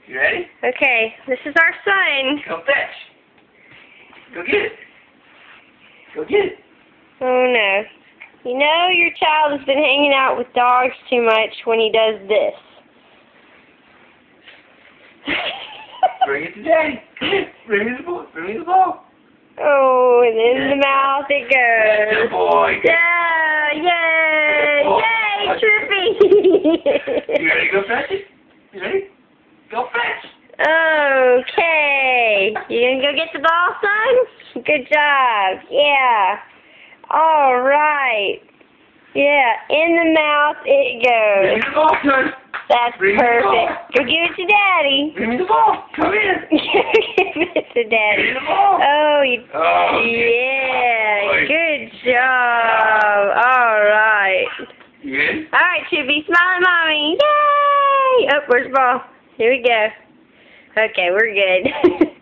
You ready? Okay, this is our son. Go fetch. Go get it. Go get it. Oh no. You know your child has been hanging out with dogs too much when he does this. Bring it to Daddy. Come here. Bring me the ball. Bring me the ball. Oh, and in the mouth it goes. Good boy. Yeah, yay! Oh. Yay, Trippy! You ready to go fetch it? You ready? Go fetch. Okay. You gonna go get the ball, son? Good job. Yeah. All right. Yeah, in the mouth it Bring me goes. the ball, son. That's Bring me the ball. perfect. Go give it to Daddy. Bring me the ball. Come here. Give it to Daddy. Bring me the ball. Oh, you. Oh, Yeah. boy. Good job. All right. You ready? All right, Chippy. Smile at Mommy. Yay! Oh, where's the ball? Here we go. Okay, we're good.